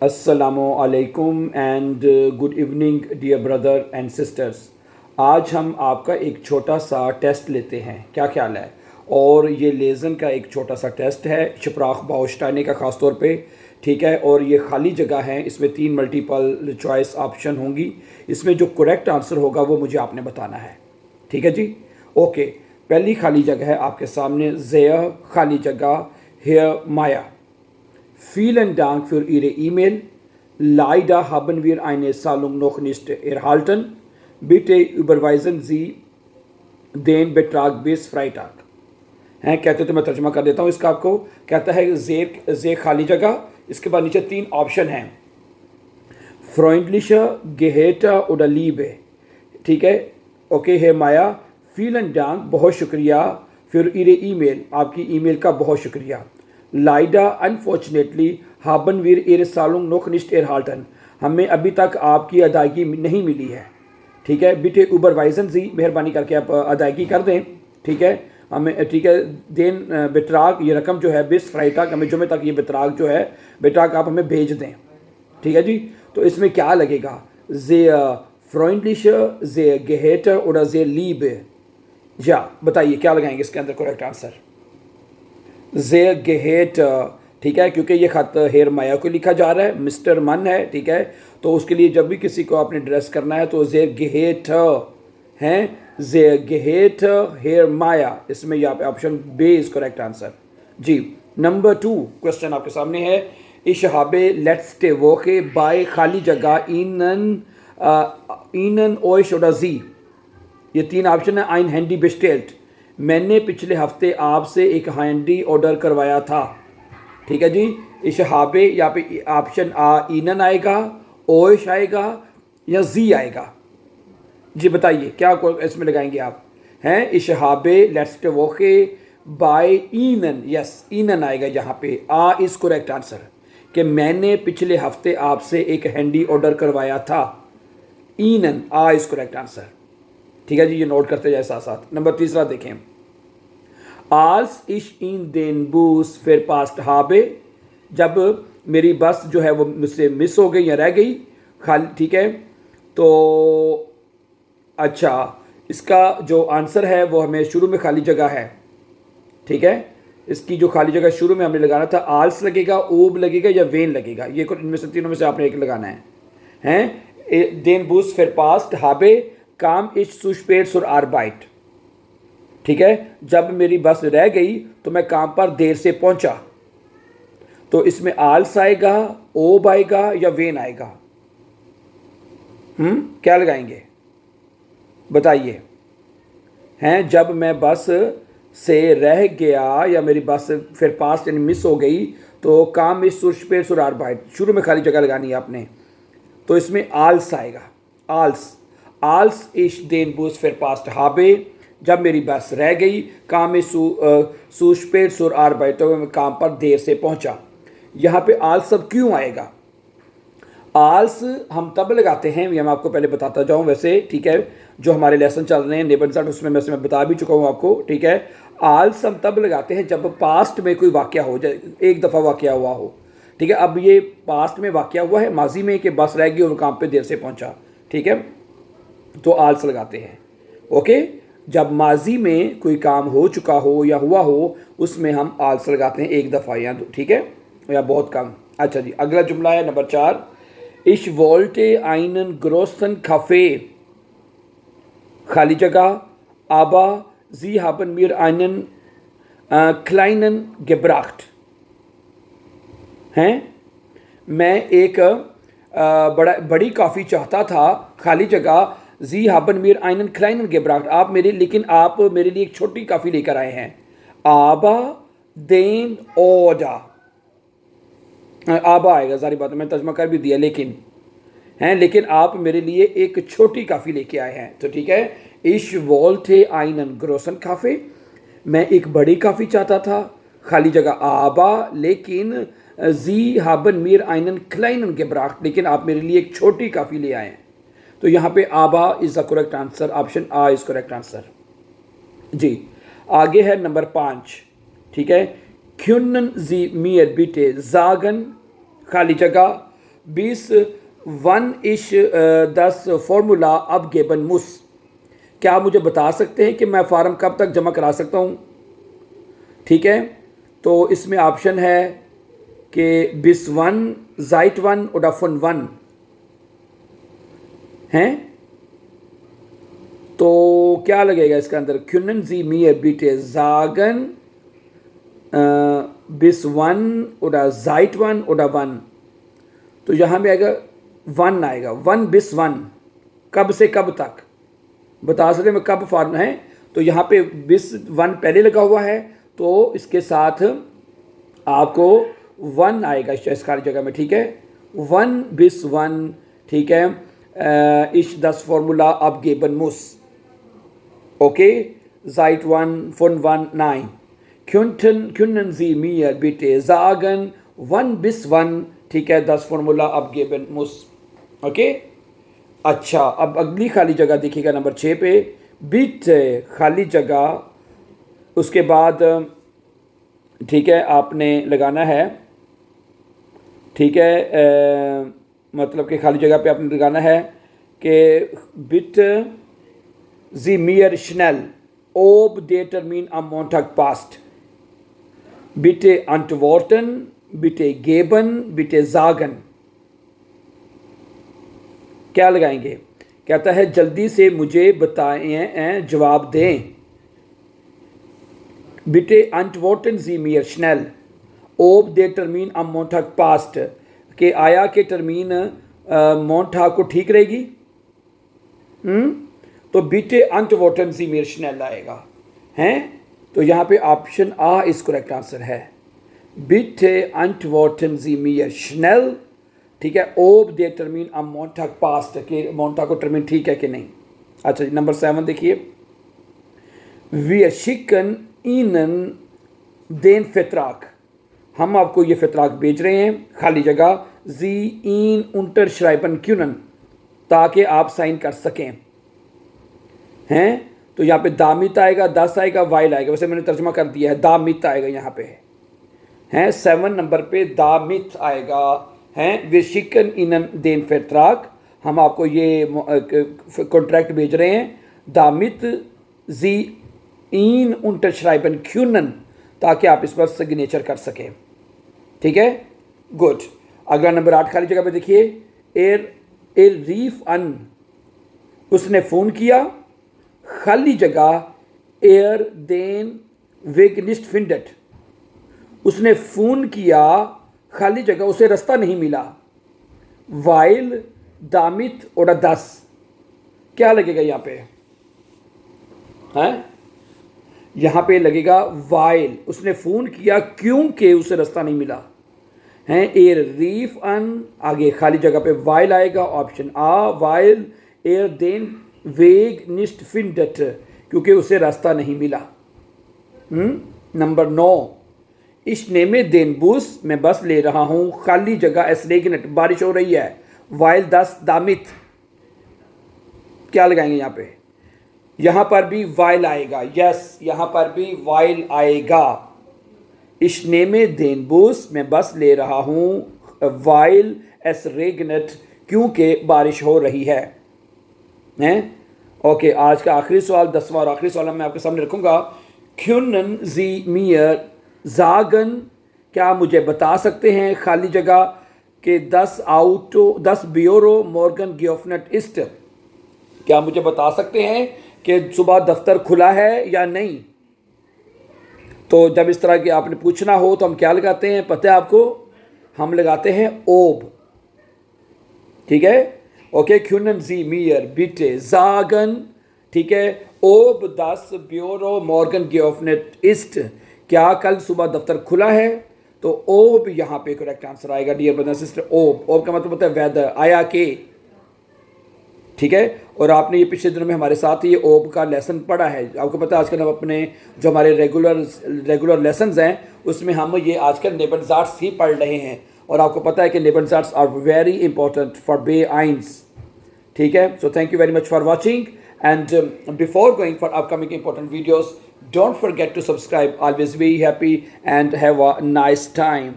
अस्सलामुअलैकुम and good evening dear brother and sisters. आज हम आपका एक छोटा सा टेस्ट लेते हैं, क्या ख्याल है? और ये लेज़न का एक छोटा सा टेस्ट है, शप्राख बाउस्टानी का ख़ास तौर पे, ठीक है। और ये खाली जगह है, इसमें 3 मल्टीपल चॉइस ऑप्शन होंगी। इसमें जो करेक्ट आंसर होगा वो मुझे आपने बताना है, ठीक है जी। ओके, पहली खाली जगह है आपके सामने, ज़ेय खाली जगह हेयर माया। Vielen Dank für Ihre E-Mail. Leider haben wir eine Zahlung noch nicht erhalten. Bitte überweisen Sie den Betrag bis Freitag. हैं कहते तो मैं तर्जमा कर देता हूँ इसका आपको। कहता है जे खाली जगह, इसके बाद नीचे 3 ऑप्शन हैं, फ्रेंडलिशर, गेहेटा oder Liebe, ठीक है। ओके है माया, vielen Dank, बहुत शुक्रिया, फिर Ihre E-Mail, आपकी ईमेल का बहुत शुक्रिया। Lidar unfortunately haben wir Ihre Zahlung noch nicht erhalten, हमें अभी तक आपकी अदायगी नहीं मिली है, ठीक है। बिटे überweisen Sie, मेहरबानी करके आप अदायगी कर दें, ठीक है हमें, ठीक है। देन बेतराग, ये रकम जो है बिस फ्राइटाग, हमें जुमे तक ये बेतराग जो है बेतराग आप हमें भेज दें, ठीक है जी। तो इसमें क्या लगेगा, जे फ्रेंडलिशर, जे गेहेटर और जे लीब, या बताइए क्या लगाएंगे इसके अंदर करेक्ट आंसर? जे गेहेट, ठीक है, क्योंकि ये ख़त हेयर माया को लिखा जा रहा है, मिस्टर मन है, ठीक है। तो उसके लिए जब भी किसी को आपने ड्रेस करना है तो जे गेहेट हैं, जे गेहेट हेयर माया, इसमें यहाँ पे option b is correct answer जी। नंबर 2 क्वेश्चन आपके सामने है, इशहाबे लेट्स टे वोके बाय खाली जगह इनन ओइश और जी, ये 3 ऑप्शन है। आइन हैंडी बेस्टेल्ट, मैंने पिछले हफ्ते आपसे एक हैंडी ऑर्डर करवाया था, ठीक है जी। इशहाबे, यहाँ पे ऑप्शन ईनन आएगा, ओइश आएगा या जी आएगा जी, बताइए क्या इसमें लगाएंगे आप? हैं इशहाबे लेट्स वोके बाय ईनन, यस ईनन आएगा यहाँ पे, इज करेक्ट आंसर, कि मैंने पिछले हफ्ते आपसे एक हैंडी ऑर्डर करवाया था, ईनन इज करेक्ट आंसर, ठीक है जी। ये नोट करते जाए साथ साथ। नंबर 3 देखें, आल्स इश इन देन बूस फिर पास्ट हाबे, जब मेरी बस जो है वो मुझसे मिस हो गई या रह गई, खाली, ठीक है। तो अच्छा, इसका जो आंसर है वो हमें शुरू में खाली जगह है, ठीक है। इसकी जो खाली जगह शुरू में हमने लगाना था, आल्स लगेगा, ओब लगेगा या वेन लगेगा, ये इनमें से तीनों में से आपने एक लगाना है। हैं देन बूस फिर पास्ट हाबे काम इश सुशपेट सुर आरबाइट, ठीक है। जब मेरी बस रह गई तो मैं काम पर देर से पहुंचा, तो इसमें आल्स आएगा, ओब आएगा या वेन आएगा? क्या लगाएंगे बताइए? हैं जब मैं बस से रह गया या मेरी बस फिर पास यानी मिस हो गई, तो काम इस सुर सुर आरबाइट, शुरू में खाली जगह लगानी है आपने, तो इसमें आल्स आएगा, आल्स इश देन बूस फिर पास्ट हाबे, जब मेरी बस रह गई, काम में सुशपेट सुर आरबाइट, तो मैं काम पर देर से पहुंचा। यहाँ पे आल्स सब क्यों आएगा? आल्स हम तब लगाते हैं, ये मैं आपको पहले बताता जाऊँ वैसे, ठीक है। जो हमारे लेसन चल रहे हैं नेबनजाट, उसमें मैं बता भी चुका हूँ आपको, ठीक है। आल्स हम तब लगाते हैं जब पास्ट में कोई वाक़या हो जाए, एक दफ़ा वाक़या हुआ हो, ठीक है। अब ये पास्ट में वाक़या हुआ है, माजी में कि बस रह गई और काम पे देर से पहुंचा, ठीक है, तो आल्स लगाते हैं। ओके, जब माजी में कोई काम हो चुका हो या हुआ हो, उसमें हम आल्स लगाते हैं एक दफ़ा या दो, ठीक है, या बहुत कम। अच्छा जी, अगला जुमला है नंबर 4, इश वोल्टे आइनन ग्रोसन खफे, खाली जगह आबा जी हाबन मीर आइनन क्लाइनन गेब्राख्ट, हैं मैं एक बड़ी कॉफ़ी चाहता था, खाली जगह जी हाबन मीर आइनन क्लाइनन गेब्राख्ट, लेकिन आप मेरे लिए एक छोटी कॉफ़ी लेकर आए हैं। आबा देन ओडा, आबा आएगा, सारी बात मैंने तर्जमा कर भी दिया, लेकिन आप मेरे लिए एक छोटी काफ़ी लेके आए हैं, तो ठीक है। इश वोल्टे आइनन ग्रोसन काफ़े, मैं एक बड़ी काफ़ी चाहता था, खाली जगह आबा, लेकिन जी हाबन मीर आइनन क्लाइनन गेब्राख्ट, लेकिन आप मेरे लिए एक छोटी काफ़ी ले आए हैं। तो यहाँ पे आबा is the correct answer, option आ इज़ करेक्ट आंसर जी। आगे है नंबर 5, ठीक है। Können Sie mir bitte sagen, खाली जगह बीस वन इश दस फार्मूला अब गेबन मुस। क्या आप मुझे बता सकते हैं कि मैं फार्म कब तक जमा करा सकता हूँ? ठीक है, तो इसमें ऑप्शन है कि बिस वन जाइट वन उडाफन वन हैं, तो क्या लगेगा इसके अंदर? क्यूनन जी मी बीटे जागन बिस वन उड़ा जाइट वन उड़ा वन, तो यहाँ में आएगा वन आएगा, वन बिस वन, कब से कब तक बता सकते मैं कब फॉर्म है। तो यहाँ पे बिस वन पहले लगा हुआ है, तो इसके साथ आपको वन आएगा इस खाली जगह में। ठीक है, वन बिस वन। ठीक है, इश दस फार्मूला अब गेबन मुस। ओके, जाइट वन फुन one nine können Sie mir bitte sagen wann bis wann। ठीक है, 10 फार्मूला अब गेबन मुस। ओके, अच्छा, अब अगली खाली जगह देखिएगा नंबर 6 पे, बिट खाली जगह, उसके बाद ठीक है आपने लगाना है। ठीक है, मतलब कि खाली जगह पे आपने लगाना है कि बिट जी मियर स्नेल ओब determine am Montag passt। बिटे antworten, बिटे geben, बिटे sagen। क्या लगाएंगे? कहता है जल्दी से मुझे बताएं, जवाब दें। बिटे antworten Sie mir schnell ob der Termin am Montag passt, कि आया के टर्मीन मोंटाग को ठीक रहेगी। तो बिटे antworten Sie mir schnell आएगा, हैं? तो यहाँ पे ऑप्शन आ इस करेक्ट आंसर है, बिटे antworten Sie mir schnell। ठीक है, ओब दे टर्मीन am Montag passt, कि मोंटाग को टर्मीन ठीक है कि नहीं। अच्छा जी, नंबर 7 देखिए, Wir schicken Ihnen den Vertrag। हम आपको ये फतराक भेज रहे हैं, खाली जगह जी इन unterschreiben können, ताकि आप साइन कर सकें, हैं? तो यहाँ पे दामित आएगा, 10 आएगा, वाइल आएगा, वैसे मैंने तर्जमा कर दिया है, दामित आएगा यहाँ पे, हैं? 7 नंबर पे दामित आएगा, हैं? वे शिकन इनन देन फतराक, हम आपको ये कॉन्ट्रैक्ट भेज रहे हैं, दामित जी इन unterschreiben können, ताकि आप इस पर सिग्नेचर कर सकें। ठीक है, गुड। अगला नंबर 8 खाली जगह पे देखिए, एर रीफ अन, उसने फ़ोन किया, खाली जगह एर देन वेगनिस्ट फिंडेट, उसने फ़ोन किया, खाली जगह उसे रास्ता नहीं मिला, वाइल दामित और 10, क्या लगेगा यहाँ पे? हैं? यहाँ पे लगेगा वाइल, उसने फ़ोन किया क्योंकि उसे रास्ता नहीं मिला, हैं? एर रीफ अन, आगे खाली जगह पे वाइल आएगा, ऑप्शन आ वाइल एर देन वेग निस्ट फिंडेट, क्योंकि उसे रास्ता नहीं मिला। नंबर 9, इस नेमे देन बूस, मैं बस ले रहा हूँ, खाली जगह एस रेगनेट, बारिश हो रही है, वाइल 10 दामित, क्या लगाएंगे यहाँ पे? यहाँ पर भी वाइल आएगा, यस, यहाँ पर भी वाइल आएगा। इस नेमे देन बूस, मैं बस ले रहा हूँ, वाइल एस रेगनेट, क्योंकि बारिश हो रही है, हैं? ओके, आज का आखिरी सवाल, 10वां और आखिरी सवाल मैं आपके सामने रखूँगा। क्यूनन जी मियर जागन, क्या मुझे बता सकते हैं खाली जगह कि 10 ब्यूरो मॉर्गन गियोफनेट इस्ट, क्या मुझे बता सकते हैं कि सुबह दफ्तर खुला है या नहीं? तो जब इस तरह की आपने पूछना हो तो हम क्या लगाते हैं पता है आपको? हम लगाते हैं ओब। ठीक है, ओके, क्यूनन जी मियर बिटे जागन, ठीक है, ओब 10 ब्यूरो मॉर्गन गियोफनेट इस्ट, क्या कल सुबह दफ्तर खुला है? तो ओब यहाँ पे करेक्ट आंसर आएगा डियर ब्रदर सिस्टर, ओब। ओब का मतलब होता है वेदर, आया के, ठीक है। और आपने ये पिछले दिनों में हमारे साथ ये ओब का लेसन पढ़ा है। आपको पता है आजकल हम अपने जो हमारे रेगुलर लेसन्स हैं उसमें हम ये आजकल नेबनजार्ट्स ही पढ़ रहे हैं, और आपको पता है कि नेबनजार्ट्स आर वेरी इंपॉर्टेंट फॉर बे आइंस, ठीक है। So thank you very much for watching, and before going for upcoming important videos, don't forget to subscribe. Always be happy and have a nice time.